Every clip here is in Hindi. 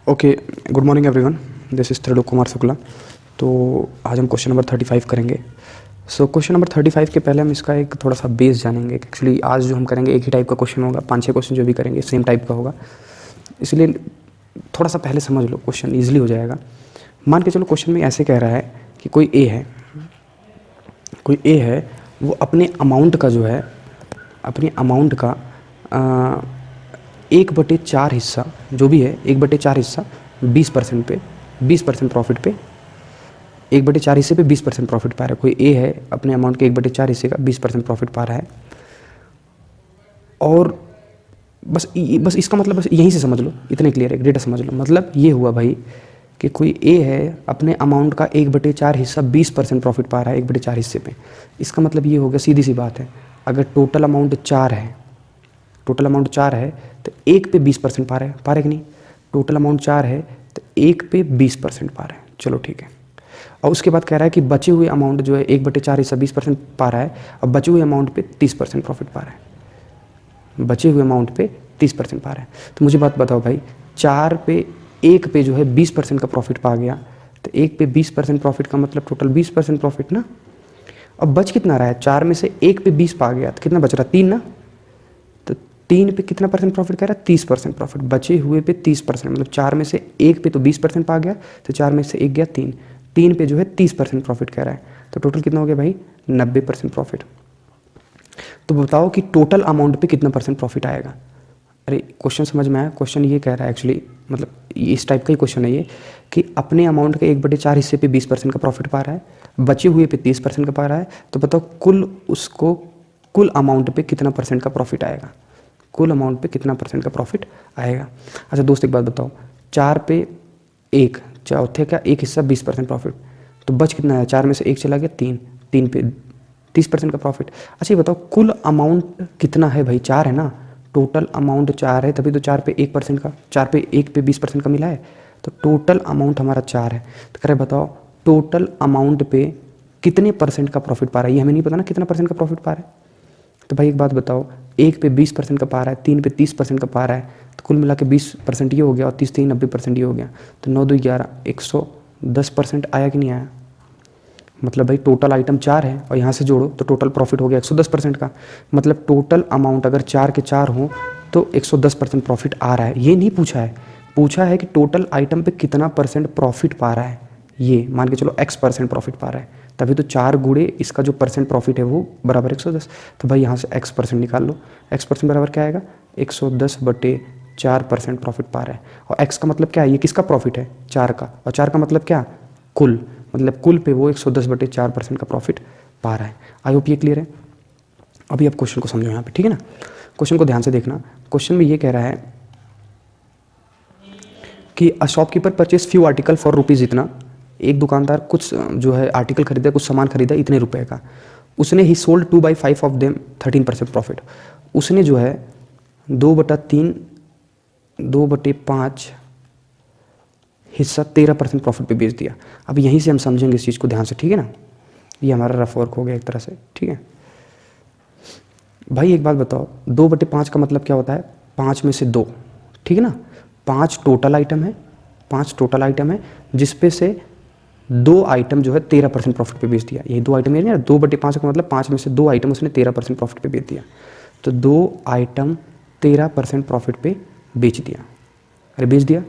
Okay, good morning everyone, this is Trilok Kumar Shukla. तो आज हम क्वेश्चन नंबर 35 करेंगे। सो क्वेश्चन नंबर 35 के पहले हम इसका एक थोड़ा सा बेस जानेंगे। एक्चुअली आज जो हम करेंगे एक ही टाइप का क्वेश्चन होगा, 5-6 क्वेश्चन जो भी करेंगे सेम टाइप का होगा, इसलिए थोड़ा सा पहले समझ लो, क्वेश्चन ईजिली हो जाएगा। मान के चलो क्वेश्चन में ऐसे कह रहा है कि कोई ए है, वो अपने अमाउंट का जो है, अपनी अमाउंट का 1/4 हिस्सा जो भी है, 1/4 हिस्सा 20% पे, 20% प्रॉफिट पे, 1/4 हिस्से पे 20% प्रॉफिट पा रहा है। कोई ए है, अपने अमाउंट के 1/4 हिस्से का 20% प्रॉफिट पा रहा है। और बस इसका मतलब बस यहीं से समझ लो, इतने क्लियर है, डेटा समझ लो। मतलब ये हुआ भाई कि कोई ए है, अपने अमाउंट का 1/4 हिस्सा 20% प्रॉफिट पा रहा है 1/4 हिस्से पे। इसका मतलब ये हो गया, सीधी सी बात है, अगर टोटल अमाउंट 4 है, तो 1 पे 20% पा रहा है कि नहीं? टोटल अमाउंट 4 है तो 1 पे 20% पा रहा है। चलो ठीक है। और उसके बाद कह रहा है कि बचे हुए अमाउंट जो है 1/4 हिस्सा 20% पा रहा है, और बचे हुए अमाउंट पे 30% प्रॉफिट पा रहा है। बचे हुए अमाउंट पे 30% पा रहा है। तो मुझे बात बताओ भाई, 4 पे 1 पे जो है 20% का प्रॉफिट पा गया, तो 1 पे 20% प्रॉफिट का मतलब टोटल 20% प्रॉफिट ना। अब बच कितना रहा है? 4 में से 1 पे 20 पा गया तो कितना बच रहा? 3 ना। तो 3 पे कितना परसेंट प्रॉफिट कह रहा है? 30% प्रॉफिट। बचे हुए पे 30%, मतलब 4 में से 1 पे तो 20% पा गया, तो 4 में से 1 गया 3, 3 पे जो है 30% प्रॉफिट कह रहा है। तो टोटल कितना हो गया भाई? 90% प्रॉफिट। तो बताओ कि टोटल अमाउंट पे कितना परसेंट प्रॉफिट आएगा? अरे क्वेश्चन समझ में आया? क्वेश्चन ये कह रहा है एक्चुअली, मतलब इस टाइप का ही क्वेश्चन है ये, कि अपने अमाउंट के 1/4 हिस्से पे 20% का प्रॉफिट पा रहा है, बचे हुए पे 30% का पा रहा है। तो बताओ कुल अमाउंट पे कितना परसेंट का प्रॉफिट आएगा? कुल अमाउंट पे कितना परसेंट का प्रॉफिट आएगा? अच्छा दोस्त एक बात बताओ, 4 पे 1, चौथे का एक हिस्सा 20% प्रॉफिट, तो बच कितना है? 4 में से 1 चला गया 3, 3 पे 30% का प्रॉफिट। अच्छा ये बताओ कुल अमाउंट कितना है भाई? 4 है ना, टोटल अमाउंट 4 है, तभी तो 4 पे 1% का, 4 पे 1 पे 20% का मिला है। तो टोटल अमाउंट हमारा 4 है। तो कह रहे बताओ टोटल अमाउंट पे कितने परसेंट का प्रॉफिट पा रहा है? ये हमें नहीं पता ना कितना परसेंट का प्रॉफिट पा रहा है। तो भाई एक बात बताओ, 1 पे 20% का पा रहा है, 3 पे 30% का पा रहा है, तो कुल मिला के 20% ये हो गया, और 30 3 90% ये हो गया। तो 9 2 11 110% आया कि नहीं आया? मतलब भाई टोटल आइटम 4 है और यहाँ से जोड़ो तो टोटल प्रॉफिट हो गया 110% का। मतलब टोटल अमाउंट अगर 4 के 4 हो तो 110% प्रॉफिट आ रहा है। ये नहीं पूछा है, पूछा है कि टोटल आइटम पे कितना परसेंट प्रॉफिट पा रहा है। ये मान के चलो x% प्रॉफिट पा रहा है, तभी तो 4 गुणे इसका जो परसेंट प्रॉफिट है वो बराबर 110। तो भाई यहाँ से x% निकाल लो, x% बराबर क्या आएगा? 110/4% प्रॉफिट पा रहा है। और x का मतलब क्या है? ये किसका प्रॉफिट है? 4 का। और 4 का मतलब क्या? कुल, मतलब कुल पे वो 110/4% का प्रॉफिट पा रहा है। आई होप ये क्लियर है। अभी आप क्वेश्चन को समझो यहाँ पे, ठीक है ना? क्वेश्चन को ध्यान से देखना। क्वेश्चन में ये कह रहा है कि a shopkeeper purchase few article for rupees इतना। एक दुकानदार कुछ जो है आर्टिकल खरीदा, कुछ सामान खरीदा इतने रुपए का। उसने ही सोल्ड 2/5 ऑफ देम 13% प्रॉफिट। उसने जो है 2/3, 2/5 हिस्सा 13% प्रॉफिट पे बेच दिया। अब यहीं से हम समझेंगे इस चीज़ को ध्यान से, ठीक है ना? ये हमारा रफ वर्क हो गया एक तरह से, ठीक है भाई। एक बात बताओ, 2/5 का मतलब क्या होता है? 5 में से 2, ठीक है ना? 5 टोटल आइटम है, 5 टोटल आइटम है, जिसपे से 2 आइटम जो है 13% प्रॉफिट पे बेच दिया। यही 2 आइटम है ना, 2/5 का मतलब 5 में से 2 आइटम उसने 13% प्रॉफिट पे बेच दिया। तो 2 आइटम 13% प्रॉफिट पे बेच दिया। अरे बेच दिया,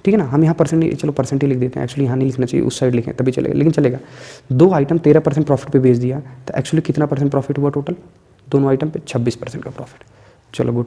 ठीक है ना? हम यहाँ परसेंट, चलो परसेंट ही लिख देते हैं, एक्चुअली यहाँ नहीं लिखना चाहिए, उस साइड लिखें तभी चलेगा, लेकिन चलेगा। 2 आइटम 13% प्रॉफिट पे बेच दिया, तो एक्चुअली कितना परसेंट प्रॉफिट हुआ टोटल? दोनों आइटम पे 26% का प्रॉफिट। चलो गुड।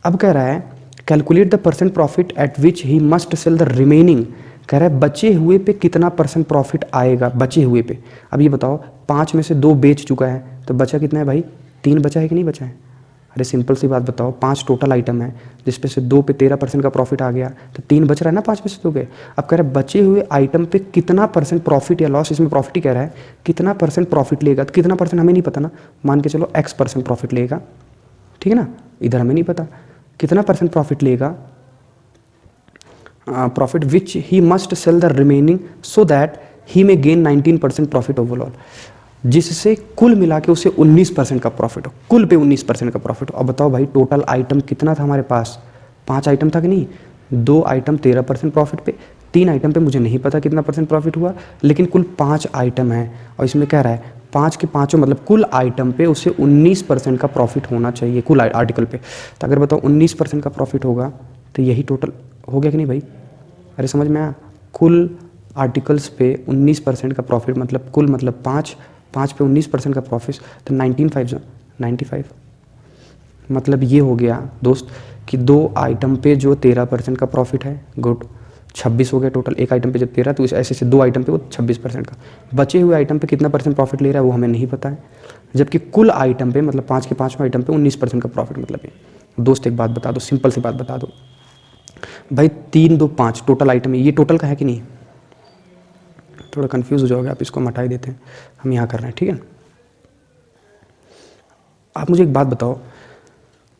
अब कह रहा है calculate the percent profit at which he must sell the remaining. कह रहा है बचे हुए पे कितना परसेंट प्रॉफिट आएगा बचे हुए पे। अब ये बताओ 5 में से 2 बेच चुका है, तो बचा कितना है भाई? 3 बचा है कि नहीं बचा है? अरे सिंपल सी बात बताओ, 5 टोटल आइटम है, जिसपे से 2 पे 13% का प्रॉफिट आ गया, तो 3 बच रहा है ना 5 में से 2 के। अब कह रहा है बचे हुए आइटम पे कितना परसेंट प्रॉफिट या लॉस, इसमें प्रॉफिट ही कह रहा है, कितना परसेंट प्रॉफिट लेगा। तो कितना परसेंट हमें नहीं पता ना, मान के चलो x% प्रॉफिट लेगा, ठीक है ना? इधर हमें नहीं पता कितना परसेंट प्रॉफिट लेगा। Profit which he must sell the remaining so that he में गेन 19% प्रॉफिट ओवरऑल, जिससे कुल मिला के उसे 19% का प्रॉफिट हो, कुल पे 19% का प्रॉफिट हो। अब बताओ भाई टोटल आइटम कितना था हमारे पास? 5 आइटम था कि नहीं? 2 आइटम 13% प्रॉफिट पे, 3 आइटम पे मुझे नहीं पता कितना परसेंट प्रॉफिट हुआ, लेकिन कुल 5 आइटम है और इसमें कह रहा है 5 के पाँचों मतलब कुल आइटम पे उसे 19% का प्रॉफिट होना चाहिए कुल आर्टिकल पे। तो अगर बताओ 19% का प्रॉफिट होगा तो यही टोटल हो गया कि नहीं भाई? अरे समझ में आया? कुल आर्टिकल्स पे 19% का प्रॉफिट मतलब कुल मतलब 5 पे 19% का प्रॉफिट, तो 95 मतलब ये हो गया दोस्त कि 2 आइटम पे जो 13% का प्रॉफिट है, गुड, 26 हो गया टोटल। एक आइटम पे जब 13 तो ऐसे ऐसे 2 आइटम पे वो 26% का। बचे हुए आइटम पे कितना परसेंट प्रॉफिट ले रहा है वो हमें नहीं पता है, जबकि कुल आइटम पे मतलब 5 के पाँचों आइटम पे 19% का प्रॉफिट मतलब ये। दोस्त एक बात बता दो, सिंपल सी बात बता दो भाई, 3 2 5 टोटल आइटम है, ये टोटल का है कि नहीं? थोड़ा कंफ्यूज हो जाओगे आप, इसको हम हटा ही देते हैं, हम यहाँ कर रहे हैं, ठीक है। आप मुझे एक बात बताओ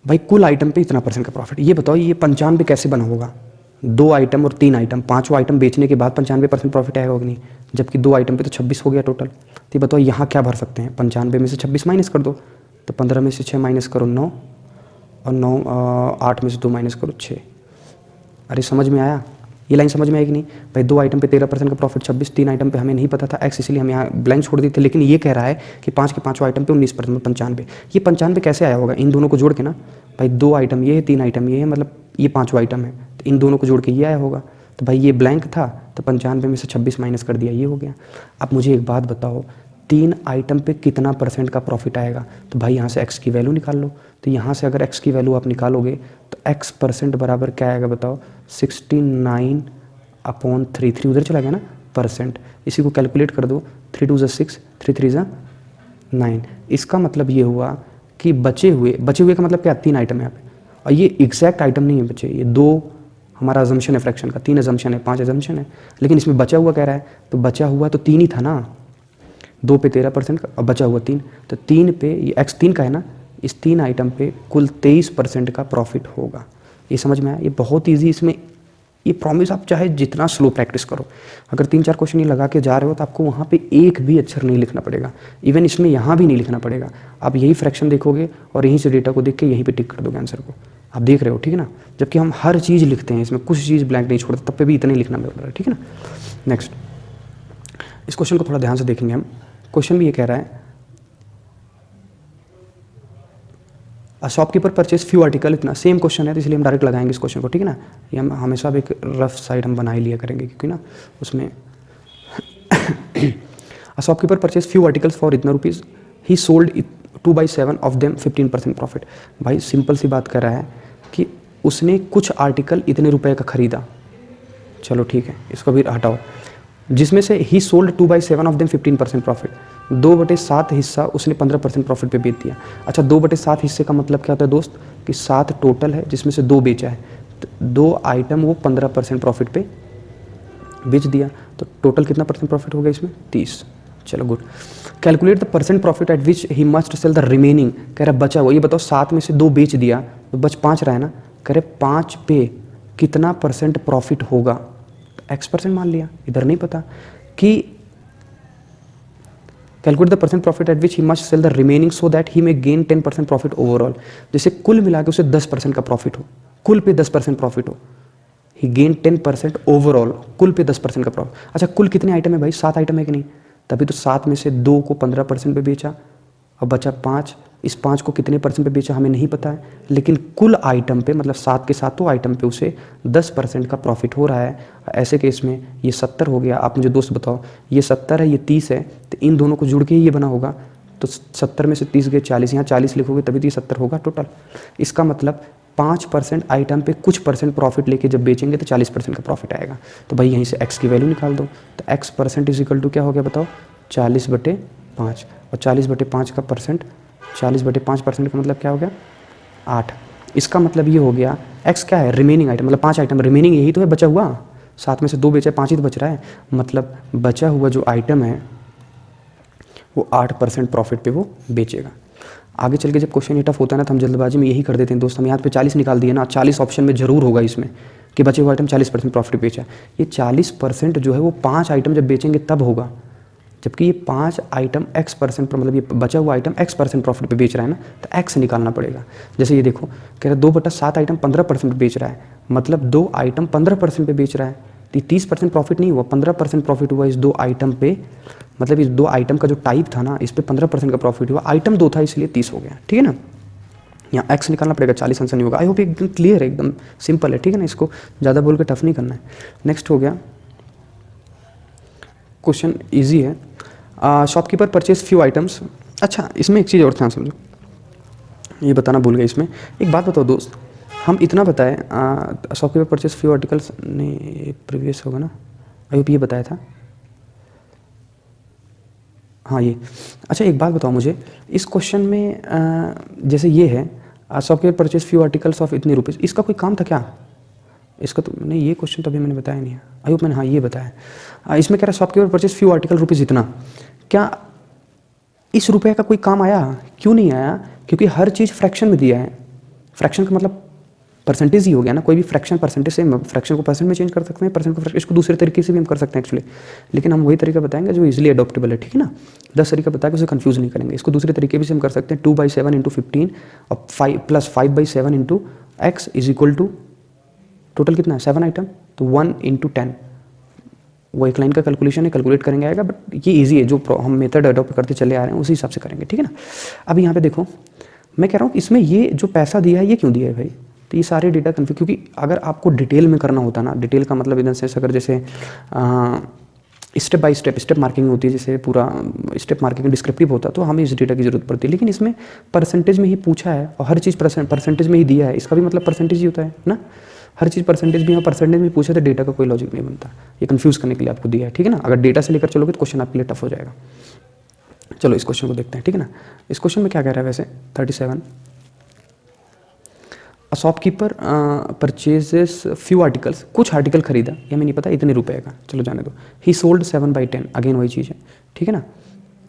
भाई, कुल आइटम पे इतना परसेंट का प्रॉफिट, ये बताओ ये 95 कैसे बना होगा? 2 आइटम और 3 आइटम, 5वां आइटम बेचने के बाद 95% प्रॉफिट आएगा कि नहीं? जबकि 2 आइटम पे तो 26 हो गया टोटल। तो ये बताओ यहाँ क्या भर सकते हैं? 95 में से 26 माइनस कर दो, तो 15 में से 6 माइनस करो 9, और 9 8 में से 2 माइनस करो 6। अरे समझ में आया? ये लाइन समझ में आएगी नहीं भाई? 2 आइटम पे 13% का प्रॉफिट 26, 3 आइटम पे हमें नहीं पता था एक्स, इसलिए हम यहाँ ब्लैंक छोड़ दिए थे, लेकिन ये कह रहा है कि 5 के पाँचों आइटम पे 19% 95। ये 95 कैसे आया होगा? इन दोनों को जोड़ के ना भाई, 2 आइटम ये है, 3 आइटम ये है, मतलब ये 5वां आइटम है, तो इन दोनों को जोड़ के ये आया होगा। तो भाई ये ब्लैंक था तो 95 में से 26 माइनस कर दिया, ये हो गया। अब मुझे एक बात बताओ, 3 आइटम पे कितना परसेंट का प्रॉफिट आएगा? तो भाई यहाँ से एक्स की वैल्यू निकाल लो। तो यहाँ से अगर एक्स की वैल्यू आप निकालोगे तो एक्स परसेंट बराबर क्या आएगा बताओ? 69/3 उधर चला गया ना परसेंट, इसी को कैलकुलेट कर दो, 3 2 6, 3 3 9। इसका मतलब ये हुआ कि बचे हुए का मतलब क्या? 3 आइटम है यहाँ पे, और ये एग्जैक्ट आइटम नहीं है बचे, ये 2 हमारा अजम्पशन है फ्रैक्शन का, 3 अजम्पशन है, 5 अजम्पशन है, लेकिन इसमें बचा हुआ कह रहा है, तो बचा हुआ तो 3 ही था ना, 2 पे 13% का और बचा हुआ 3, तो 3 पे ये एक्स 3 का है ना, इस 3 आइटम पे कुल 23% का प्रॉफिट होगा। ये समझ में आया? ये बहुत ईजी, इसमें ये प्रॉमिस आप चाहे जितना स्लो प्रैक्टिस करो, अगर 3-4 क्वेश्चन ये लगा के जा रहे हो तो आपको वहाँ पे एक भी अक्षर नहीं लिखना पड़ेगा, इवन इसमें यहाँ भी नहीं लिखना पड़ेगा। आप यही फ्रैक्शन देखोगे और यहीं से डेटा को देख के यहीं पे टिक कर दोगे आंसर को, आप देख रहे हो, ठीक है ना। जबकि हम हर चीज़ लिखते हैं, इसमें कुछ चीज़ ब्लैंक नहीं छोड़ते, तब पे भी इतना ही लिखना पड़ रहा है, ठीक है ना। नेक्स्ट, इस क्वेश्चन को थोड़ा ध्यान से देखेंगे हम। क्वेश्चन भी ये कह रहा है, शॉपकीपर परचेज फ्यू आर्टिकल, इतना सेम क्वेश्चन है तो इसलिए हम डायरेक्ट लगाएंगे इस क्वेश्चन को, ठीक है ना। ये हम हमेशा एक रफ साइड हम बना ही लिया करेंगे, क्योंकि ना उसमें shopkeeper purchase few articles for इतना rupees, he sold 2/7 of them 15% profit. भाई सिंपल सी बात कर रहा है कि उसने कुछ आर्टिकल इतने रुपए का खरीदा, चलो ठीक है, इसको भी हटाओ, जिसमें से ही सोल्ड 2/7 ऑफ देम 15% प्रॉफिट, 2/7 हिस्सा उसने 15% प्रॉफिट पे बेच दिया। अच्छा, 2/7 हिस्से का मतलब क्या होता है दोस्त, कि 7 टोटल है जिसमें से 2 बेचा है, तो 2 आइटम वो 15% प्रॉफिट पे बेच दिया, तो टोटल कितना परसेंट प्रॉफिट हो गया इसमें? 30। चलो good. Calculate the percent profit at which he must sell the remaining, कह रहा बचा हुआ, ये बताओ 7 में से 2 बेच दिया तो बच 5 रहा है ना, कह रहे 5 पे कितना परसेंट प्रॉफिट होगा? एक्स परसेंट मान लिया, इधर नहीं पता कि calculate the percent profit at which he must sell the remaining so that he may gain 10% profit overall. जैसे कुल मिला के उसे 10% का प्रॉफिट हो, कुल पे 10% प्रॉफिट हो, ही गेन 10% ओवरऑल, कुल पे 10% का प्रॉफिट। अच्छा, कुल कितने आइटम है भाई? 7 आइटम है कि नहीं? तभी तो 7 में से 2 को 15% पे बेचा और बचा 5, इस 5 को कितने परसेंट पे बेचा हमें नहीं पता है, लेकिन कुल आइटम पे मतलब 7 के सातों आइटम पे उसे 10% का प्रॉफिट हो रहा है। ऐसे केस में ये 70 हो गया। आप मुझे दोस्त बताओ, ये 70 है, ये 30 है, तो इन दोनों को जुड़ के ही ये बना होगा, तो 70 में से 30 गए 40, यहाँ 40 लिखोगे तभी तो ये 70 होगा टोटल। इसका मतलब 5% आइटम पे कुछ परसेंट प्रॉफिट लेके जब बेचेंगे तो 40% का प्रॉफिट आएगा। तो भाई यहीं से एक्स की वैल्यू निकाल दो, तो x percent is equal to क्या हो गया बताओ? 40/5, और 40/5 का परसेंट, 40/5% का मतलब क्या हो गया? 8। इसका मतलब ये हो गया एक्स क्या है? रिमेनिंग आइटम, मतलब 5 आइटम, रिमेनिंग यही तो है बचा हुआ, 7 में से 2 बेचा है, 5 ही तो बच रहा है, मतलब बचा हुआ जो आइटम है वो 8% प्रॉफिट पे वो बेचेगा। आगे चल के जब क्वेश्चन टफ होता है ना तो हम जल्दबाजी में यही कर देते हैं दोस्त, हम यहाँ पे 40 निकाल दिए ना, 40 ऑप्शन में जरूर होगा इसमें कि बचे हुए आइटम 40% प्रॉफिट बेचा। ये 40% जो है वो 5 आइटम जब बेचेंगे तब होगा, जबकि ये 5 आइटम एक्स परसेंट पर, मतलब ये बचा हुआ आइटम एक्स परसेंट प्रॉफिट पे बेच रहा है ना, तो एक्स निकालना पड़ेगा। जैसे ये देखो, कह रहा 2/7 आइटम 15% पे बेच रहा है, मतलब 2 आइटम 15% पे बेच रहा है, तो 30% प्रॉफिट नहीं हुआ, 15% प्रॉफिट हुआ इस 2 आइटम पे। मतलब इस 2 आइटम का जो टाइप था ना, इस पे 15% का प्रॉफिट हुआ, आइटम 2 था इसलिए 30 हो गया, ठीक है ना। यहाँ एक्स निकालना पड़ेगा, 40 आंसर नहीं होगा। आई होप एकदम क्लियर है, एकदम सिंपल है, ठीक है ना, इसको ज़्यादा बोल के टफ नहीं करना है। नेक्स्ट हो गया क्वेश्चन, ईजी है। Shopkeeper purchase few items. अच्छा, इसमें एक चीज़ और ध्यान समझो, ये बताना भूल गया इसमें। एक बात बताओ दोस्त, हम इतना बताए शॉपकीपर परचेज फ्यू आर्टिकल्स, नहीं प्रीवियस होगा ना, आई होप ये बताया था, हाँ ये। अच्छा एक बात बताओ मुझे, इस क्वेश्चन में जैसे ये है shopkeeper purchase few articles of इतने रुपीज़, इसका कोई काम था क्या? इसका तो नहीं, ये क्वेश्चन तो अभी मैंने बताया नहीं है, आई होप मैंने हाँ ये बताया। इसमें कह रहा है shopkeeper purchase few article rupees इतना, क्या इस रुपये का कोई काम आया? क्यों नहीं आया? क्योंकि हर चीज़ फ्रैक्शन में दिया है। फ्रैक्शन का मतलब परसेंटेज ही हो गया ना, कोई भी फ्रैक्शन परसेंटेज से, फ्रैक्शन को परसेंट में चेंज कर सकते हैं, परसेंट को इसको दूसरे तरीके से भी हम कर सकते हैं एक्चुअली, लेकिन हम वही तरीका बताएंगे जो इजीली अडॉप्टेबल है, ठीक है ना। 10 तरीका बता के उसे कंफ्यूज नहीं करेंगे। इसको दूसरे तरीके भी से हम कर सकते हैं, 2/7 इंटू 15 और 5 + 5/7 into x is equal to total कितना है 7 आइटम, तो 1 इंटू 10, वो एक लाइन का कैलकुलेशन है, कैलकुलेट करेंगे आएगा, बट ये इजी है, जो हम मेथड अडॉप्ट करते चले आ रहे हैं उसी हिसाब से करेंगे, ठीक है ना। अब यहाँ पे देखो, मैं कह रहा हूँ कि इसमें ये जो पैसा दिया है ये क्यों दिया है भाई, तो ये सारे डेटा कन्फ्यूज, क्योंकि अगर आपको डिटेल में करना होता ना, डिटेल का मतलब इन द सेंस अगर जैसे स्टेप बाय स्टेप मार्किंग होती है, जैसे पूरा स्टेप मार्किंग डिस्क्रिप्टिव होता, तो हमें इस डेटा की जरूरत पड़ती है, लेकिन इसमें परसेंटेज में ही पूछा है और हर चीज़ परसेंटेज में ही दिया है, इसका भी मतलब परसेंटेज ही होता है ना, हर चीज़ परसेंटेज भी, यहाँ परसेंटेज में पूछा तो डेटा का कोई लॉजिक नहीं बनता, ये कंफ्यूज करने के लिए आपको दिया है, ठीक है ना। अगर डेटा से लेकर चलोगे तो क्वेश्चन आपके लिए टफ हो जाएगा। चलो इस क्वेश्चन को देखते हैं, ठीक है ना। इस क्वेश्चन में क्या कह रहा है वैसे, 37, a shopkeeper purchases few articles, कुछ आर्टिकल खरीदा, ये हमें नहीं पता इतने रुपए का, चलो जाने दो। ही सोल्ड 7/10, अगेन वही चीज़ है, ठीक है ना,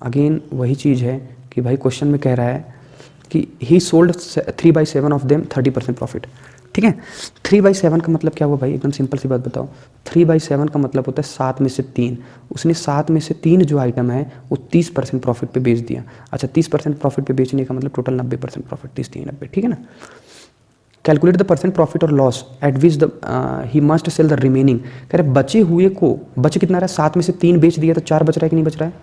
अगेन वही चीज़ है कि भाई क्वेश्चन में कह रहा है कि ही सोल्ड 3/7 ऑफ देम 30% प्रॉफिट, ठीक है। 3/7 का मतलब क्या हुआ भाई, एकदम सिंपल सी बात बताओ, 3/7 का मतलब होता है 7 में से 3, उसने 7 में से 3 जो आइटम है वो 30% प्रॉफिट पे बेच दिया। अच्छा 30% प्रॉफिट पे बेचने का मतलब टोटल 90% प्रॉफिट, 30 3 90, ठीक है ना। कैलकुलेट द परसेंट प्रॉफिट और loss at which the he must sell the remaining, कह रहे बचे हुए को, बचे कितना रहा है, 7 में से 3 बेच दिया तो 4 बच रहा है कि नहीं बच रहा है,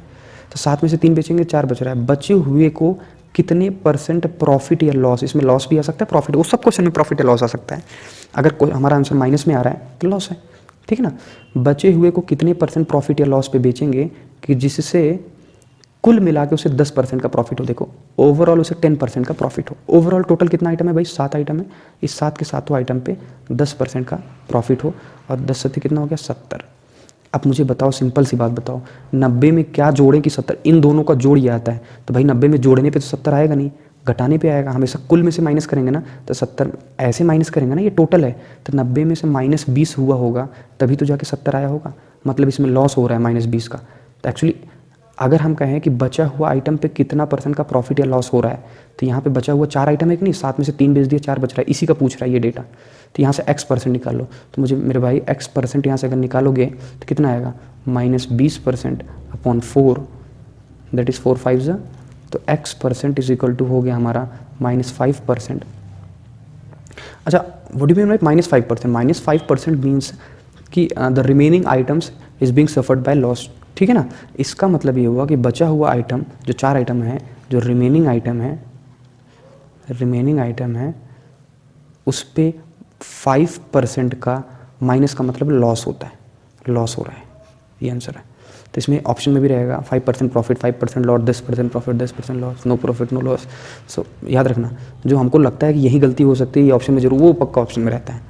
तो 7 में से 3 बेचेंगे 4 बच रहा है, बचे हुए को कितने परसेंट प्रॉफिट या लॉस, इसमें लॉस भी आ सकता है प्रॉफिट, वो सब क्वेश्चन में प्रॉफिट या लॉस आ सकता है, अगर हमारा आंसर माइनस में आ रहा है तो लॉस है, ठीक है ना। बचे हुए को कितने परसेंट प्रॉफिट या लॉस पे बेचेंगे कि जिससे कुल मिला के उसे 10% का प्रॉफिट हो, देखो ओवरऑल उसे 10% का प्रॉफिट हो, ओवरऑल टोटल कितना आइटम है भाई, 7 आइटम है, इस 7 के सातों आइटम पे 10% का प्रॉफिट हो, और 10 से कितना हो गया 70। अब मुझे बताओ, सिंपल सी बात बताओ, 90 में क्या जोड़ें कि 70, इन दोनों का जोड़ ये आता है, तो भाई 90 में जोड़ने पे तो 70 आएगा नहीं, घटाने पे आएगा, हमेशा कुल में से माइनस करेंगे ना, तो 70 ऐसे माइनस करेंगे ना, ये टोटल है, तो 90 में से -20 हुआ होगा तभी तो जाके 70 आया होगा, मतलब इसमें लॉस हो रहा है -20 का। तो एक्चुअली अगर हम कहें कि बचा हुआ आइटम पे कितना % का प्रॉफिट या लॉस हो रहा है, तो यहाँ पे बचा हुआ 4 आइटम है कि नहीं, 7 में से 3 बेच दिए 4 बच रहा है, इसी का पूछ रहा है ये डेटा, तो यहाँ से x% निकाल लो, तो मुझे मेरे भाई x% यहाँ से अगर निकालोगे तो कितना आएगा, -20% अपॉन 4, दैट इज़ 4 5 जा, तो x% इज इक्वल टू हो गया हमारा -5%। अच्छा what do you mean by -5%, -5% means कि the remaining items is being suffered by loss, ठीक है ना। इसका मतलब ये हुआ कि बचा हुआ आइटम जो 4 आइटम है, जो रिमेनिंग आइटम है उस पे 5% का माइनस का मतलब लॉस होता है, लॉस हो रहा है, ये आंसर है। तो इसमें ऑप्शन में भी रहेगा 5% profit 5% loss, 10% profit 10% loss, no profit no loss. So याद रखना, जो हमको लगता है कि यही गलती हो सकती है ये ऑप्शन में जरूर, वो पक्का ऑप्शन में रहता है,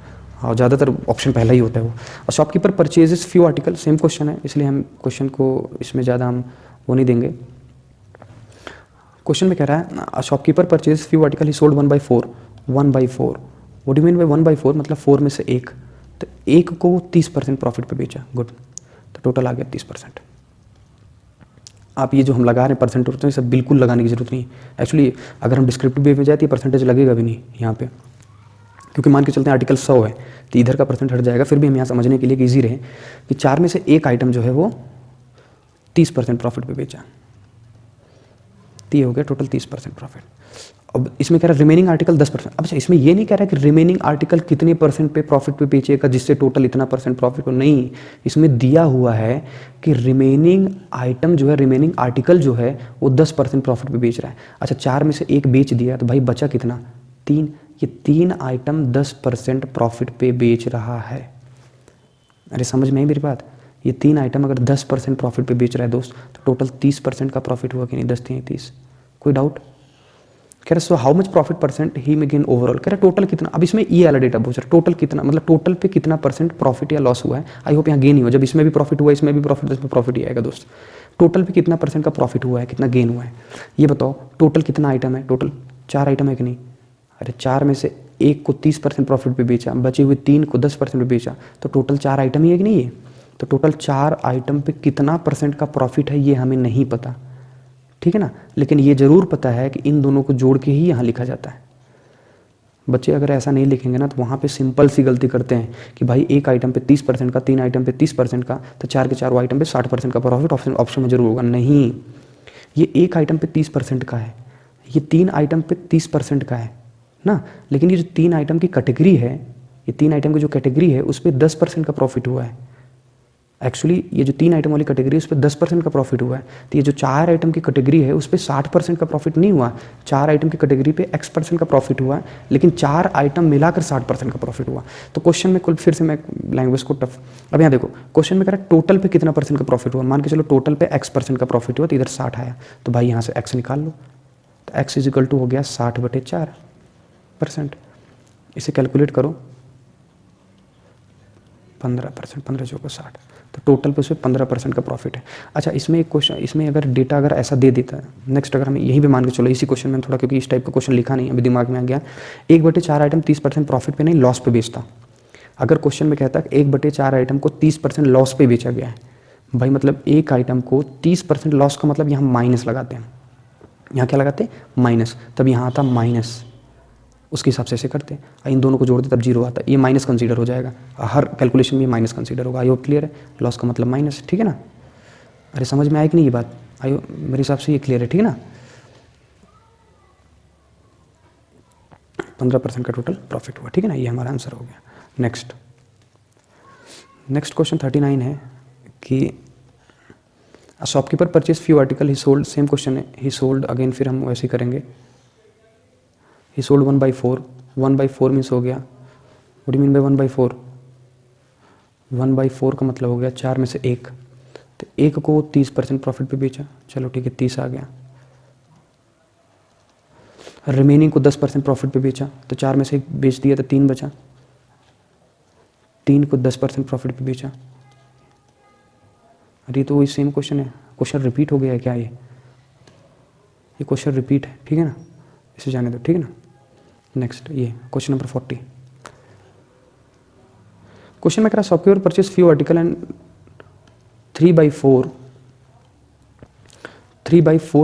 और ज़्यादातर ऑप्शन पहला ही होता है वो। और shopkeeper purchases few article, same question है, इसलिए हम क्वेश्चन को इसमें ज़्यादा हम वो नहीं देंगे। क्वेश्चन में कह रहा है shopkeeper purchase few article he sold 1/4, 1/4, what do you mean bye 1/4, मतलब 4 में से 1, तो 1 को 30% प्रॉफिट पे बेचा, गुड, तो टोटल आ गया 30%। आप ये जो हम लगा रहे हैं परसेंट होते हैं, सब बिल्कुल लगाने की जरूरत नहीं, एक्चुअली अगर हम डिस्क्रिप्टिव वे में जाए तो परसेंटेज लगेगा भी नहीं यहाँ पे, क्योंकि मान के चलते हैं आर्टिकल 100 है तो इधर का परसेंट हट जाएगा, फिर भी हम यहाँ समझने के लिए ईजी रहे कि 4 में से 1 आइटम जो है वो 30% प्रॉफिट पे बेचा, तो ये हो गया टोटल 30% प्रॉफिट। अब इसमें कह रहा है रिमेनिंग आर्टिकल 10%। अब अच्छा, इसमें ये नहीं कह रहा है कि रिमेनिंग आर्टिकल कितने परसेंट पे प्रॉफिट पे बेचेगा जिससे टोटल इतना परसेंट प्रॉफिट हो, नहीं, इसमें दिया हुआ है कि रिमेनिंग आइटम जो है, रिमेनिंग आर्टिकल जो है वो 10% प्रॉफिट पे बेच रहा है। अच्छा, 4 में से एक बेच दिया तो भाई बचा कितना, 3। ये 3 आइटम 10% प्रॉफिट पे बेच रहा है। अरे समझ में आई मेरी बात? ये 3 आइटम अगर 10% प्रॉफिट पे बेच रहा है दोस्त, तो टोटल 30% का प्रॉफिट हुआ कि नहीं? 10 3 30। कोई डाउट? कह रहा so how much profit percent ही में गेन ओवरऑल। कह रहा टोटल कितना, अब इसमें ये वाला डेटा पूछ रहा है, टोटल कितना, मतलब टोटल पे कितना परसेंट प्रॉफिट या लॉस हुआ है। आई होप यहाँ गेन ही हुआ, जब इसमें भी प्रॉफिट हुआ, इसमें भी प्रॉफिट, इसमें प्रॉफिट ही आएगा दोस्त। टोटल पे कितना परसेंट का प्रॉफिट हुआ है, कितना गेन हुआ है, ये बताओ। टोटल कितना आइटम है, टोटल 4 आइटम है कि नहीं? अरे 4 में से एक को 30% प्रॉफिट पे बेचा, बचे हुए 3 को 10% पे बेचा, तो टोटल 4 आइटम ही है कि नहीं है? तो टोटल 4 आइटम पे कितना परसेंट का प्रॉफिट है ये हमें नहीं पता, ठीक है ना। लेकिन ये जरूर पता है कि इन दोनों को जोड़ के ही यहाँ लिखा जाता है। बच्चे अगर ऐसा नहीं लिखेंगे ना तो वहाँ पे सिंपल सी गलती करते हैं कि भाई एक आइटम पे 30% का, 3 आइटम पे 30% का, तो 4 के 4 आइटम पे 60% का प्रॉफिट ऑप्शन में जरूर होगा। नहीं, ये एक आइटम पे 30% का है, ये 3 आइटम पे 30% का है ना। लेकिन ये जो 3 आइटम की कैटेगरी है, ये 3 आइटम की जो कैटेगरी है उस पर 10% का प्रॉफिट हुआ है। एक्चुअली ये जो 3 आइटम वाली कैटेगरी है उस पर 10% का प्रॉफिट हुआ है। तो ये जो 4 आइटम की कैटेगरी है उस पर 60% का प्रॉफिट नहीं हुआ। 4 आइटम की कैटेगरी पे X% का प्रॉफिट हुआ, लेकिन 4 आइटम मिलाकर 60% का प्रॉफिट हुआ। तो क्वेश्चन में कुल, फिर से मैं लैंग्वेज को टफ, अब यहाँ देखो क्वेश्चन में कह रहा है टोटल पे कितना परसेंट का प्रॉफिट हुआ। मान के चलो टोटल पे X% का प्रॉफिट हुआ, तो इधर 60 आया, तो भाई यहाँ से X निकाल लो, तो X इजिकल टू हो गया 60/4%। इसे कैलकुलेट करो, 15%, 15 चौको 60, तो टोटल पे उसमें 15% का प्रॉफिट है। अच्छा, इसमें एक क्वेश्चन, इसमें अगर डेटा अगर ऐसा दे देता है, नेक्स्ट अगर हम यहीं पे मान के चलो, इसी क्वेश्चन में थोड़ा, क्योंकि इस टाइप का क्वेश्चन लिखा नहीं अभी दिमाग में आ गया, 1/4 आइटम 30% प्रॉफिट पे नहीं लॉस पे बेचता। अगर क्वेश्चन में कहता है 1/4 आइटम को 30% लॉस पे बेचा गया है, भाई मतलब एक आइटम को 30% लॉस का मतलब यहाँ माइनस लगाते हैं, यहाँ क्या लगाते हैं, माइनस, तब यहाँ आता माइनस, उसके हिसाब से ऐसे करते हैं, इन दोनों को जोड़ते तब जीरो आता है, ये माइनस कंसीडर हो जाएगा, हर कैलकुलेशन में माइनस कंसीडर होगा। आई होप क्लियर है, लॉस का मतलब माइनस, ठीक है ना। अरे समझ में आया कि नहीं ये बात? आई होप मेरे हिसाब से ये क्लियर है, ठीक है ना। 15% का टोटल प्रॉफिट हुआ, ठीक है ना, ये हमारा आंसर हो गया। नेक्स्ट क्वेश्चन 39 है कि शॉपकीपर परचेज फ्यू आर्टिकल ही सोल्ड, सेम क्वेश्चन है, ही सोल्ड अगेन, फिर हम वैसे ही करेंगे। ही सोल्ड 1/4, 1/4 मीन्स हो गया, व्हाट डू मीन बाय 1/4? 1/4 का मतलब हो गया 4 में से 1, तो 1 को 30% प्रॉफिट पे बेचा, चलो ठीक है 30 आ गया। रिमेनिंग को 10% प्रॉफिट पे बेचा, तो 4 में से 1 बेच दिया तो 3 बचा, 3 को 10% प्रॉफिट पे बेचा। अरे तो वही सेम क्वेश्चन है, क्वेश्चन रिपीट हो गया है क्या? ये क्वेश्चन रिपीट है, ठीक है ना, इसे जाने दो, ठीक है ना। नेक्स्ट ये क्वेश्चन नंबर 40। क्वेश्चन में कह रहा shopkeeper purchase few article and 3/4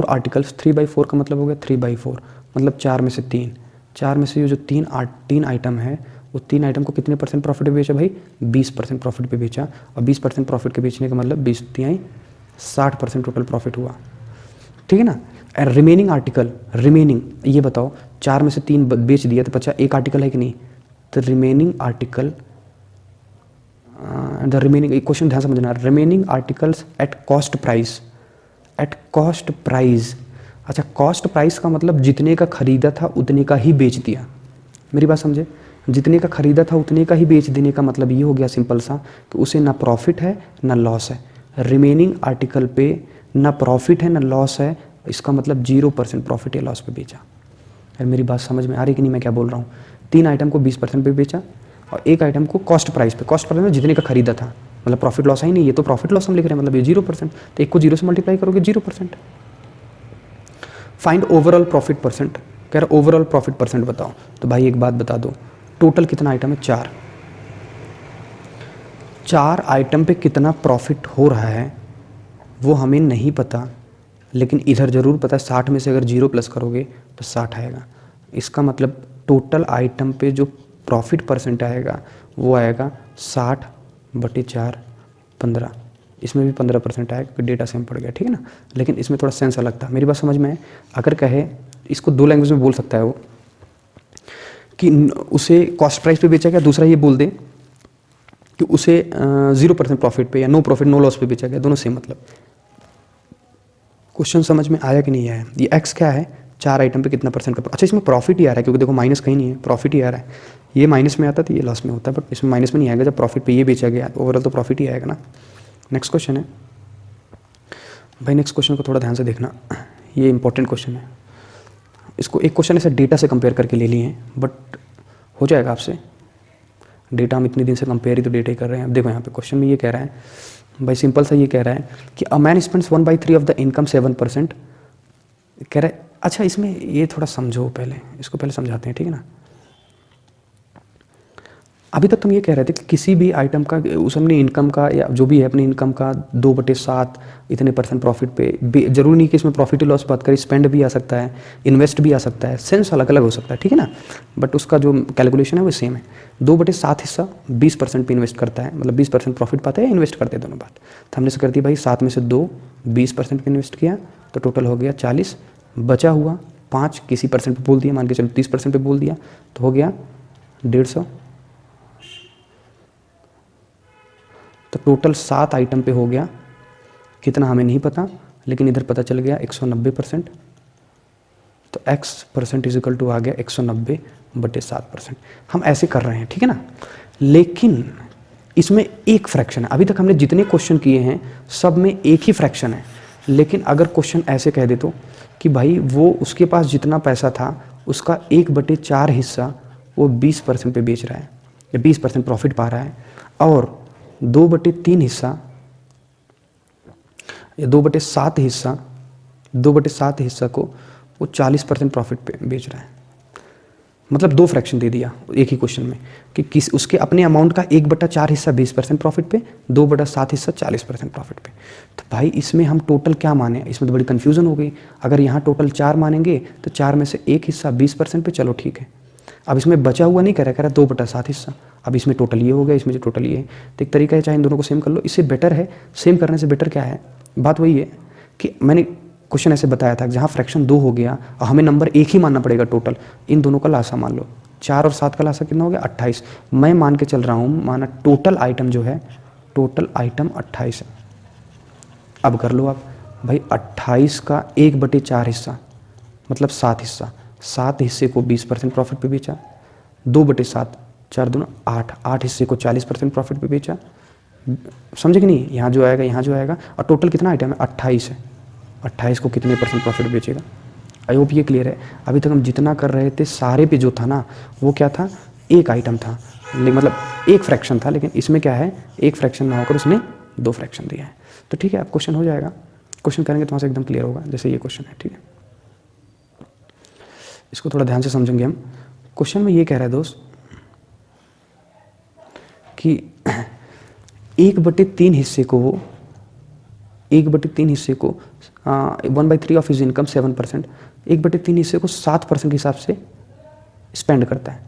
articles, 3/4 का मतलब हो गया 3/4 मतलब 4 में से 3, 4 में से ये जो 3 आइटम है वो 3 आइटम को कितने परसेंट प्रॉफिट पे बेचा भाई? 20% प्रॉफिट पे बेचा, और 20% प्रॉफिट के बेचने का मतलब 20 3 60% टोटल प्रॉफिट हुआ, ठीक है ना। रिमेनिंग आर्टिकल, रिमेनिंग ये बताओ, 4 में से 3 बेच दिया तो बचा एक आर्टिकल है कि नहीं? तो remaining article, the remaining, question ध्यान समझना, remaining articles at cost price, at cost price. अच्छा, कॉस्ट प्राइस का मतलब जितने का खरीदा था उतने का ही बेच दिया, मेरी बात समझे, जितने का खरीदा था उतने का ही बेच देने का मतलब ये हो गया सिंपल सा, तो उसे ना प्रॉफिट है ना लॉस है। रिमेनिंग आर्टिकल पे ना प्रॉफिट है ना लॉस है, इसका मतलब 0% प्रॉफिट या लॉस पे बेचा। यार मेरी बात समझ में आ रही कि नहीं मैं क्या बोल रहा हूँ? 3 आइटम को 20% पे बेचा और एक आइटम को कॉस्ट प्राइस पे, कॉस्ट प्राइस में जितने का खरीदा था, मतलब प्रॉफिट लॉस है ही नहीं, ये तो प्रॉफिट लॉस हम लिख रहे हैं, मतलब ये 0%, तो एक को 0 से मल्टीप्लाई करोगे 0%। फाइंड ओवरऑल प्रॉफिट परसेंट, कह रहा ओवरऑल प्रॉफिट परसेंट बताओ। तो भाई एक बात बता दो, टोटल कितना आइटम है? 4 आइटम पे कितना प्रॉफिट हो रहा है वो हमें नहीं पता, लेकिन इधर ज़रूर पता है 60 में से अगर 0 प्लस करोगे तो 60 आएगा। इसका मतलब टोटल आइटम पे जो प्रॉफिट परसेंट आएगा वो आएगा 60/4 15, इसमें भी 15% आएगा क्योंकि डेटा सेम पड़ गया, ठीक है ना। लेकिन इसमें थोड़ा सेंस अलग था, मेरी बात समझ में है। अगर कहे इसको दो लैंग्वेज में बोल सकता है वो, कि उसे कॉस्ट प्राइस पे बेचा गया, दूसरा ये बोल दे कि उसे 0% प्रॉफिट पे या नो प्रॉफिट नो लॉस पे बेचा गया, दोनों सेम मतलब। क्वेश्चन समझ में आया कि नहीं आया? ये एक्स क्या है, 4 आइटम पे कितना परसेंट का, अच्छा इसमें प्रॉफिट ही आ रहा है क्योंकि देखो माइनस कहीं नहीं है, प्रॉफिट ही आ रहा है। ये माइनस में आता तो ये लॉस में होता है, बट इसमें माइनस में नहीं आएगा, जब प्रॉफिट पे ये बेचा गया ओवरऑल तो प्रॉफिट ही आएगा ना। नेक्स्ट क्वेश्चन है भाई, नेक्स्ट क्वेश्चन को थोड़ा ध्यान से देखना, ये इंपॉर्टेंट क्वेश्चन है। इसको एक क्वेश्चन ऐसे डेटा से कंपेयर करके ले लिए हैं, बट हो जाएगा आपसे, डेटा हम इतने दिन से कंपेयर ही तो डेटा ही कर रहे हैं। अब देखो यहाँ पे क्वेश्चन में ये कह रहा है भाई, सिंपल सा ये कह रहा है कि a man spends 1/3 of the income 7%, कह रहा है। अच्छा इसमें ये थोड़ा समझो, पहले इसको पहले समझाते हैं, ठीक है ना। अभी तक तुम ये कह रहे थे कि किसी भी आइटम का उस अपनी इनकम का या जो भी है अपनी इनकम का 2/7 इतने परसेंट प्रॉफिट पे, जरूरी नहीं कि इसमें प्रॉफिट लॉस बात करें, स्पेंड भी आ सकता है, इन्वेस्ट भी आ सकता है, सेंस अलग अलग हो सकता है, ठीक है ना, बट उसका जो कैलकुलेशन है वो सेम है। 2/7 हिस्सा 20% पे इन्वेस्ट करता है, मतलब 20% प्रॉफिट पाता है या इन्वेस्ट करते हैं, दोनों बात। तो हमने से कर दी भाई 7 में से 2 20% पे इन्वेस्ट किया तो टोटल हो गया 40, बचा हुआ 5 किसी परसेंट पे बोल दिया, मान के चलो 30% पे बोल दिया तो हो गया 150। तो टोटल 7 आइटम पे हो गया कितना हमें नहीं पता, लेकिन इधर पता चल गया 190%। तो x% इज इक्वल टू आ गया 190/7%। हम ऐसे कर रहे हैं, ठीक है ना, लेकिन इसमें एक फ्रैक्शन है। अभी तक हमने जितने क्वेश्चन किए हैं सब में एक ही फ्रैक्शन है, लेकिन अगर क्वेश्चन ऐसे कह दे तो कि भाई वो उसके पास जितना पैसा था उसका 1/4 हिस्सा वो 20% पे बेच रहा है या 20% प्रॉफिट पा रहा है, और 2/3 हिस्सा या 2/7 हिस्सा को वो 40% प्रॉफिट पे बेच रहा है। मतलब 2 फ्रैक्शन दे दिया एक ही क्वेश्चन में कि उसके अपने अमाउंट का 1/4 हिस्सा 20% प्रॉफिट पे, 2/7 हिस्सा 40% प्रॉफिट पे। तो भाई इसमें हम टोटल क्या माने, इसमें तो बड़ी कन्फ्यूजन हो गई। अगर यहाँ टोटल 4 मानेंगे तो 4 में से एक हिस्सा 20% पे, चलो ठीक है। अब इसमें बचा हुआ नहीं कह रहा 2/7 हिस्सा। अब इसमें टोटल ये हो गया, इसमें जो टोटल ये है, तो एक तरीका है चाहे इन दोनों को सेम कर लो। इससे बेटर है, सेम करने से बेटर क्या है, बात वही है कि मैंने क्वेश्चन ऐसे बताया था जहाँ फ्रैक्शन 2 हो गया और हमें नंबर एक ही मानना पड़ेगा टोटल, इन दोनों का लासा मान लो। 4 और 7 का लासा कितना हो गया 28। मैं मान के चल रहा हूँ, माना टोटल आइटम जो है, टोटल आइटम 28 है। अब कर लो आप भाई, 28 का 1/4 हिस्सा मतलब 7 हिस्सा, 7 हिस्से को 20% प्रॉफिट पे बेचा, 2/7 4 दूना 8, 8 हिस्से को 40% प्रॉफिट पे बेचा। समझे कि नहीं, यहाँ जो आएगा यहाँ जो आएगा, और टोटल कितना आइटम है 28 है, 28 को कितने % प्रॉफिट बेचेगा। आई होप ये क्लियर है। अभी तक हम जितना कर रहे थे सारे पे जो था ना वो क्या था, एक आइटम था, मतलब एक फ्रैक्शन था, लेकिन इसमें क्या है, एक फ्रैक्शन ना होकर उसने 2 फ्रैक्शन दिया है। तो ठीक है, अब क्वेश्चन हो जाएगा, क्वेश्चन करेंगे तो वहाँ से एकदम क्लियर होगा, जैसे ये क्वेश्चन है, ठीक है। इसको थोड़ा ध्यान से समझेंगे हम। क्वेश्चन में ये कह रहा है दोस्त कि 1/3 हिस्से को वो 1/3 हिस्से को 1/3 ऑफ हिज इनकम 7%, 1/3 हिस्से को 7% के हिसाब से स्पेंड करता है,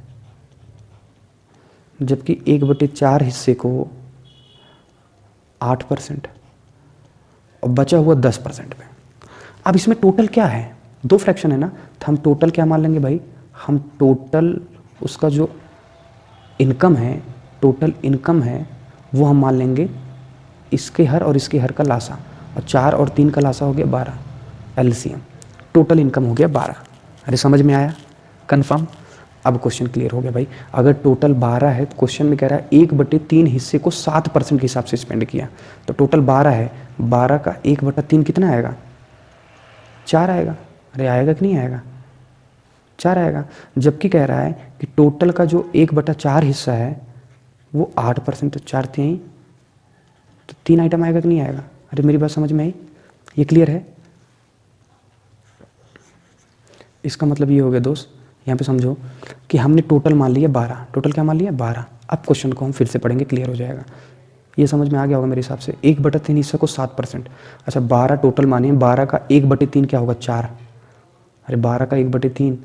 जबकि 1/4 हिस्से को 8% और बचा हुआ 10% पे। अब इसमें टोटल क्या है, 2 फ्रैक्शन है ना, तो हम टोटल क्या मान लेंगे भाई, हम टोटल उसका जो इनकम है, टोटल इनकम है वो हम मान लेंगे इसके हर और इसके हर का लासा, और 4 और 3 का लासा हो गया 12, एलसीएम टोटल इनकम हो गया 12। अरे समझ में आया, कंफर्म। अब क्वेश्चन क्लियर हो गया भाई। अगर टोटल 12 है तो क्वेश्चन में कह रहा है 1/3 हिस्से को 7% के हिसाब से स्पेंड किया, तो टोटल 12 है, 12 का 1/3 कितना आएगा, 4 आएगा। अरे आएगा कि नहीं आएगा, 4 आएगा। जबकि कह रहा है कि टोटल का जो 1/4 हिस्सा है वो 8%, तो 4 3, तो 3 आइटम आएगा कि नहीं आएगा। अरे मेरी बात समझ में आई, ये क्लियर है। इसका मतलब ये हो गया दोस्त, यहाँ पे समझो कि हमने टोटल मान लिया 12, टोटल क्या मान लिया 12। अब क्वेश्चन को हम फिर से पढ़ेंगे, क्लियर हो जाएगा। ये समझ में आ गया होगा मेरे हिसाब से। 1/3 हिस्से को 7%, अच्छा 12 टोटल मानिए, 12 का 1/3 क्या होगा 4। अरे 12 का 1/3,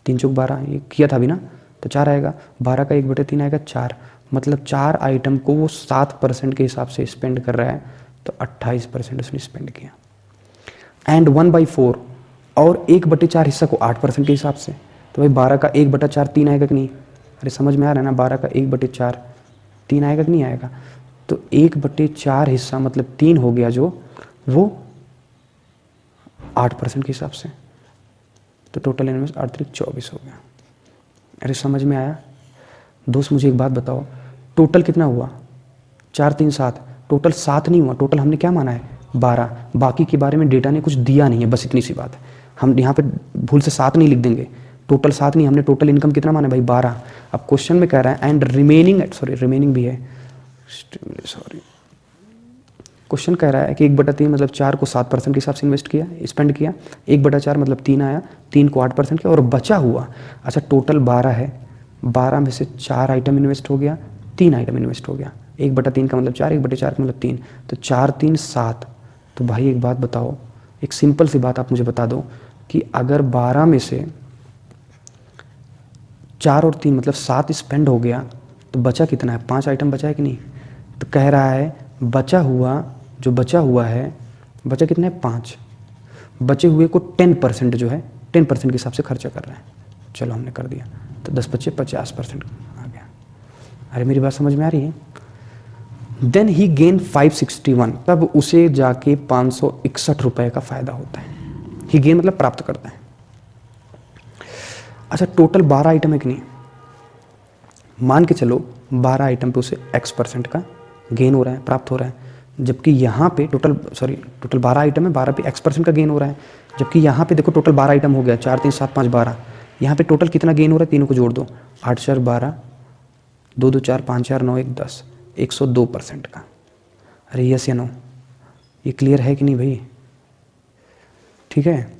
3 चौक 12, ये किया था अभी ना, तो 4 आएगा। 12 का 1/3 आएगा 4, मतलब 4 आइटम को वो 7% के हिसाब से स्पेंड कर रहा है, तो 28% उसने स्पेंड किया। एंड 1/4 और 1/4 हिस्सा को 8% के हिसाब से, तो भाई 12 का 1/4 3 आएगा कि नहीं? अरे समझ में आ रहा है ना, 12 का 1/4 3 आएगा कि नहीं आएगा? तो 1/4 हिस्सा मतलब 3 हो गया, जो वो 8% के हिसाब से, तो टोटल इन्वेस्ट 8 3 24 हो गया। अरे समझ में आया? दोस्त मुझे एक बात बताओ, टोटल कितना हुआ? 4 3 7, टोटल 7 नहीं हुआ, टोटल हमने क्या माना है? 12। बाकी के बारे में डेटा ने कुछ दिया नहीं है, बस इतनी सी बात है। हम यहाँ पे भूल से 7 नहीं लिख देंगे, टोटल 7 नहीं, हमने टोटल इनकम कितना माना है भाई? 12। अब क्वेश्चन में कह रहा है एंड रिमेनिंग, सॉरी रिमेनिंग भी है, सॉरी, क्वेश्चन कह रहा है कि 1/3 मतलब 4 को 7% के हिसाब से इन्वेस्ट किया, स्पेंड किया, 1/4 मतलब 3 आया, 3 को 8% किया और बचा हुआ, अच्छा टोटल 12 है, 12 में से 4 आइटम इन्वेस्ट हो गया, 3 आइटम इन्वेस्ट हो गया, 1/3 का मतलब 4, 1/4 का मतलब 3, तो 4 3 7। तो भाई एक बात बताओ, एक सिंपल सी बात आप मुझे बता दो कि अगर 12 में से 4 और 3 मतलब 7 स्पेंड हो गया, तो बचा कितना है? 5 आइटम बचा है कि नहीं? तो कह रहा है बचा हुआ, जो बचा हुआ है, बचा कितना है? 5। बचे हुए को 10% जो है 10% के हिसाब से खर्चा कर रहा है। चलो हमने कर दिया, तो 10 बचे 50% आ गया। अरे मेरी बात समझ में आ रही है? देन ही गेन 561, तब उसे जाके 561 रुपये का फायदा होता है। ही गेन मतलब प्राप्त करता है। अच्छा टोटल 12 आइटम है कि नहीं? मान के चलो 12 आइटम पे उसे x% का गेन हो रहा है, प्राप्त हो रहा है, जबकि यहाँ पे टोटल 12 आइटम है, 12 पे x% का गेन हो रहा है, जबकि यहाँ पे देखो टोटल 12 आइटम हो गया, 4 3 7 5 12, यहाँ पे टोटल कितना गेन हो रहा है? तीनों को जोड़ दो, 8 4 12, 2 2 4 5 4 9 1 10, 102% का। अरे यस या नो? ये क्लियर है कि नहीं भाई? ठीक है,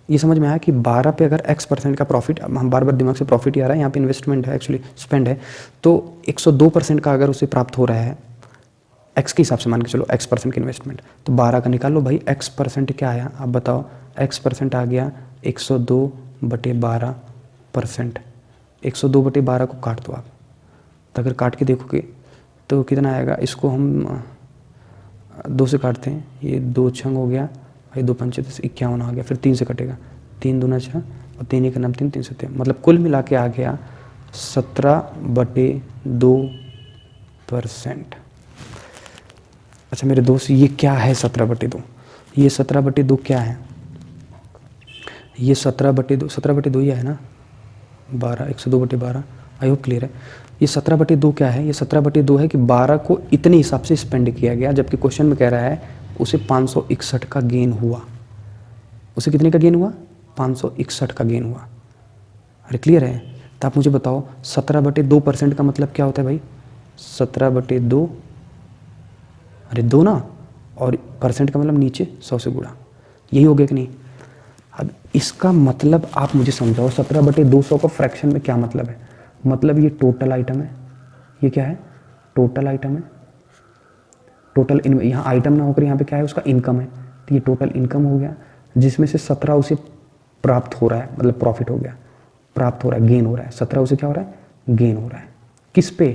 ये समझ में आया कि 12 पे अगर x% का प्रॉफिट, हम बार बार दिमाग से प्रॉफिट ही आ रहा है, यहाँ पे इन्वेस्टमेंट है, एक्चुअली स्पेंड है, तो 102% का अगर उसे प्राप्त हो रहा है x के हिसाब से, मान के चलो x% की इन्वेस्टमेंट, तो 12 का निकाल लो भाई, x% क्या आया आप बताओ? x% आ गया 102/12%। 102/12 को काट दो आप, तो अगर काट के देखोगे तो कितना आएगा? इसको हम 2 से काटते हैं, ये 2 छंग हो गया भाई, 2 पंचे 10, 51 आ गया, फिर 3 से कटेगा, 3 दूना 6 और 3 1 3, 3 से 3, मतलब कुल मिला के आ गया 17/2%। अच्छा मेरे दोस्त, ये क्या है 17/2? ये 17/2 क्या है? ये 17/2, 17/2 ही है ना, 12, 102/12, आई होप क्लियर है। ये 17/2 क्या है? ये 17/2 है कि 12 को इतने हिसाब से स्पेंड किया गया, जबकि क्वेश्चन में कह रहा है उसे 561 का गेन हुआ। उसे कितने का गेन हुआ? 561 का गेन हुआ। अरे क्लियर है? तो आप मुझे बताओ 17/2% का मतलब क्या होता है भाई? 17/2, अरे 2 ना, और परसेंट का मतलब नीचे 100 से गुणा, यही हो गया कि नहीं? अब इसका मतलब आप मुझे समझाओ, 17/200 का फ्रैक्शन में क्या मतलब है? मतलब ये टोटल आइटम है, ये क्या है? टोटल आइटम है, टोटल यहाँ आइटम ना होकर यहाँ पे क्या है? उसका इनकम है, तो ये टोटल इनकम हो गया, जिसमें से 17 उसे प्राप्त हो रहा है, मतलब प्रॉफिट हो गया, प्राप्त हो रहा है, गेन हो रहा है, 17 उसे क्या हो रहा है? गेन हो रहा है। किस पे?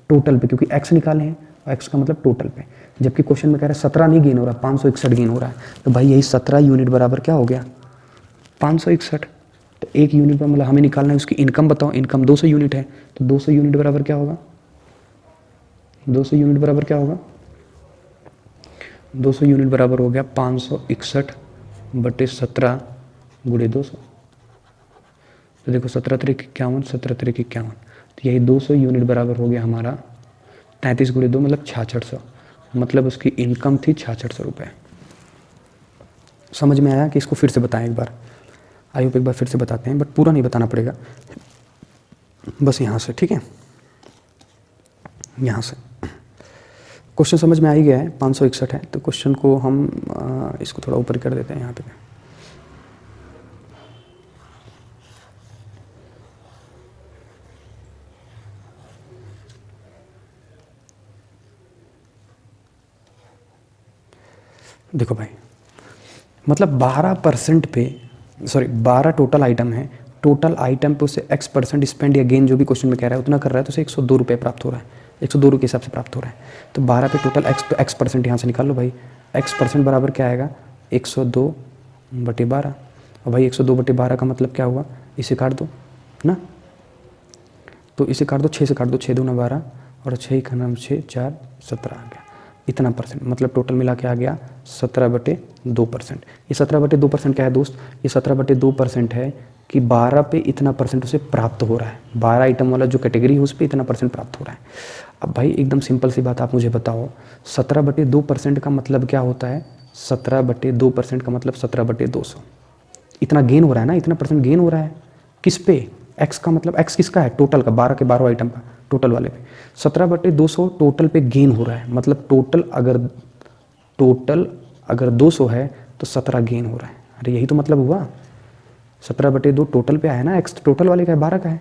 टोटल पे, क्योंकि x निकाले हैं और x का मतलब टोटल पे, जबकि क्वेश्चन में कह रहा है 17 नहीं गेन हो रहा, 561 गेन हो रहा है। तो भाई यही 17 यूनिट बराबर क्या हो गया? 561। तो 1 यूनिट पर मतलब हमें निकालना है उसकी इनकम, बताओ इनकम 200 यूनिट है, तो 200 यूनिट बराबर क्या होगा? 200 यूनिट बराबर क्या होगा? 200 यूनिट बराबर हो गया 561/17 गुणे 200। तो देखो 17 3 51, 17 3 51, तो यही 200 यूनिट बराबर हो गया हमारा 33 गुणे 2 मतलब 6600, मतलब उसकी इनकम थी 6600 रुपये। समझ में आया कि इसको फिर से बताएं एक बार? आई होप एक बार फिर से बताते हैं, बट पूरा नहीं बताना पड़ेगा, बस यहाँ से, ठीक है? यहाँ से क्वेश्चन समझ में आ ही गया है, 561 है, तो क्वेश्चन को हम इसको थोड़ा ऊपर कर देते हैं यहाँ पे। देखो भाई, मतलब 12% पे, सॉरी 12 टोटल आइटम है, टोटल आइटम पे उसे x% स्पेंड या गेन जो भी क्वेश्चन में कह रहा है उतना कर रहा है, तो उसे 102 रुपये प्राप्त हो रहा है, 102 रुपये के हिसाब से प्राप्त हो रहा है। तो 12 पे टोटल x, तो x% यहाँ से निकाल लो भाई, x परसेंट बराबर क्या आएगा 102/12। और भाई 102/12 का मतलब क्या हुआ, इसे काट दो ना, तो इसे काट दो, 6 से काट दो, 6 दूना 12 और 6 का नाम 6 4 17 आ गया इतना परसेंट, मतलब टोटल मिला के आ गया 17/2%। ये 17/2% क्या है दोस्त, ये 17/2% है कि 12 पे इतना परसेंट उसे प्राप्त हो रहा है, 12 आइटम वाला जो कैटेगरी है उस पर इतना परसेंट प्राप्त हो रहा है। अब भाई एकदम सिंपल सी बात आप मुझे बताओ, 17/2% का मतलब क्या होता है, 17/2% का मतलब 17/200, इतना गेन हो रहा है ना, इतना परसेंट गेन हो रहा है किस पे, एक्स का मतलब एक्स किसका है, टोटल का, 12 के 12 आइटम का, टोटल वाले पे 17/200 टोटल पे गेन हो रहा है, मतलब टोटल अगर 200 है तो 17 गेन हो रहा है। अरे यही तो मतलब हुआ, 17/2 टोटल पे आया ना, एक्स टोटल वाले का है, 12 का है,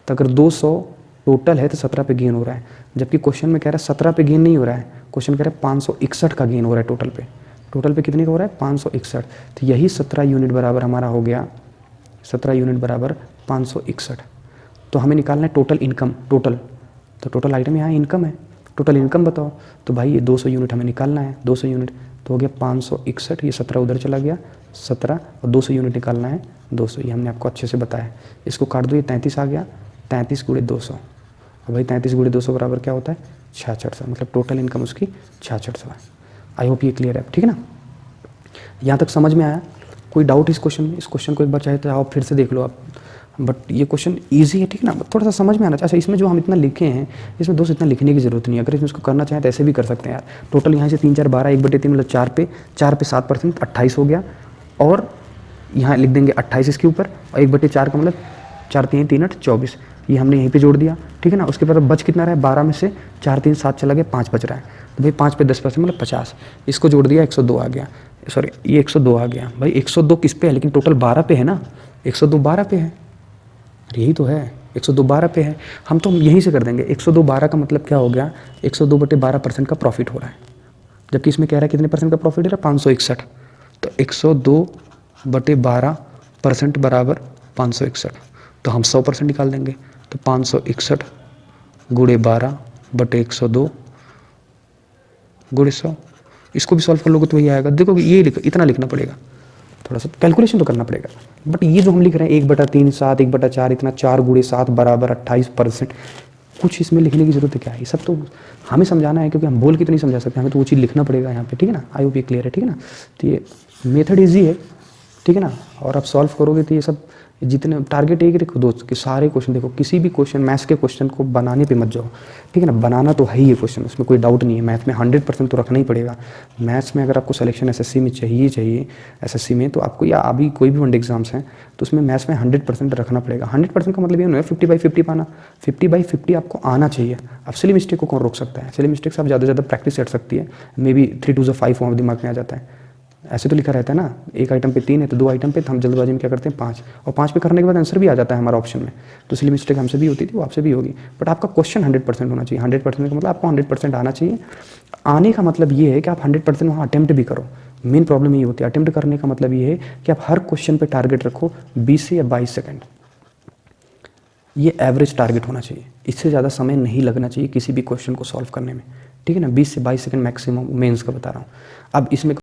तो अगर 200 टोटल है तो 17 पे गेन हो रहा है, जबकि क्वेश्चन में कह रहा है 17 पे गेन नहीं हो रहा है, क्वेश्चन कह रहा है 561 का गेन हो रहा है टोटल पे। टोटल पे कितने का हो रहा है 561, तो यही 17 यूनिट बराबर हमारा हो गया, 17 यूनिट बराबर 561। तो हमें निकालना है टोटल इनकम, टोटल, तो टोटल आइटम यहाँ इनकम है, टोटल इनकम बताओ, तो भाई ये 200 यूनिट हमें निकालना है, 200 यूनिट तो हो गया 561, ये 17 उधर चला गया 17 और 200 यूनिट निकालना है 200, ये हमने आपको अच्छे से बताया। इसको काट दो, ये 33 आ गया, 33 × 200, और भाई 33 × 200 बराबर क्या होता है 6600, मतलब टोटल इनकम उसकी 6600 है। आई होप ये क्लियर है, ठीक है ना, यहाँ तक समझ में आया, कोई डाउट इस क्वेश्चन में, इस क्वेश्चन को एक बार चाहे तो आप फिर से देख लो आप, बट ये क्वेश्चन इजी है, ठीक ना, थोड़ा सा समझ में आना चाहिए। अच्छा इसमें जो हम इतना लिखे हैं, इसमें दोस्त इतना लिखने की जरूरत नहीं है, अगर इसमें इसको करना चाहें तो ऐसे भी कर सकते हैं यार। टोटल यहाँ से 3 4 12 1/3 मतलब 4 पे 7%, 28 हो गया, और यहाँ लिख देंगे 28 इसके ऊपर, और 1/4 का मतलब 4 3 3 8 24, ये हमने यहीं पे जोड़ दिया, ठीक है ना। उसके बाद बच कितना रहा है, 12 में से 4 3 7 चला गया, 5 बच रहा है, तो भाई 5 पे 10% मतलब 50, इसको जोड़ दिया 102 आ गया, सॉरी ये 102 आ गया। भाई 102 किस पे है, लेकिन टोटल 12 पे है ना, 102 12 पे है, यही तो है 102 12 पे है, हम तो यहीं से कर देंगे। 102 12 का मतलब क्या हो गया, 102/12% का प्रॉफिट हो रहा है, जबकि इसमें कह रहा है कितने परसेंट का प्रॉफिट हो रहा है 561, तो 102/12% बराबर 561, तो हम 100% निकाल देंगे, तो 561 × 12/102 × 100, इसको भी सॉल्व कर लोगे तो वही आएगा। देखो ये इतना लिखना पड़ेगा, थोड़ा सा कैलकुलेशन तो करना पड़ेगा, बट ये जो हम लिख रहे हैं 1/3 7 1/4 इतना 4 × 7 बराबर 28%, कुछ इसमें लिखने की जरूरत है क्या, ये सब तो हमें समझाना है, क्योंकि हम बोल के तो नहीं समझा सकते, हमें तो वो चीज़ लिखना पड़ेगा यहाँ पे, ठीक है ना। आई होप ये क्लियर है, ठीक है ना, तो ये मेथड ईजी है, ठीक है ना, और आप सॉल्व करोगे तो ये सब जितने टारगेट एक रखो दोस्त कि सारे क्वेश्चन देखो, किसी भी क्वेश्चन मैथ्स के क्वेश्चन को बनाने पे मत जाओ, ठीक है ना, बनाना तो है ही ये क्वेश्चन, उसमें कोई डाउट नहीं है, मैथ में 100% तो रखना ही पड़ेगा। मैथ्स में अगर आपको सिलेक्शन एसएससी में चाहिए एसएससी में, तो आपको, या अभी कोई भी वन एग्जाम्स हैं तो उसमें मैथ्स में 100% रखना पड़ेगा। 100% का मतलब ये नहीं है 50/50 पाना, 50/50 आपको आना चाहिए। अब सिली मिस्टेक को कौन रोक सकता है, सिली मिस्टेक से आप ज़्यादा से ज़्यादा प्रैक्टिस कर सकती है, मे बी 3 2 5 वहाँ दिमाग में आ जाता है, ऐसे तो लिखा रहता है ना, एक आइटम पे 3 है तो 2 आइटम पे, तो हम जल्दबाजी में क्या करते हैं 5, और 5 पे करने के बाद आंसर भी आ जाता है हमारा ऑप्शन में, तो इसलिए मिस्टेक हमसे भी होती थी, वो आपसे भी होगी, बट आपका क्वेश्चन 100% होना चाहिए। 100% का मतलब आपको 100% आना चाहिए। आने का मतलब ये है कि आप 100% वहाँ अटेम्प्ट भी करो, मेन प्रॉब्लम ये होती है। अटेम्प्ट करने का मतलब ये है कि आप हर क्वेश्चन पर टारगेट रखो 20 से या 22 सेकेंड, ये एवरेज टारगेट होना चाहिए, इससे ज़्यादा समय नहीं लगना चाहिए किसी भी क्वेश्चन को सॉल्व करने में, ठीक है ना। 20 से 22 सेकंड मैक्सिमम मेंस का बता रहा हूँ। अब इसमें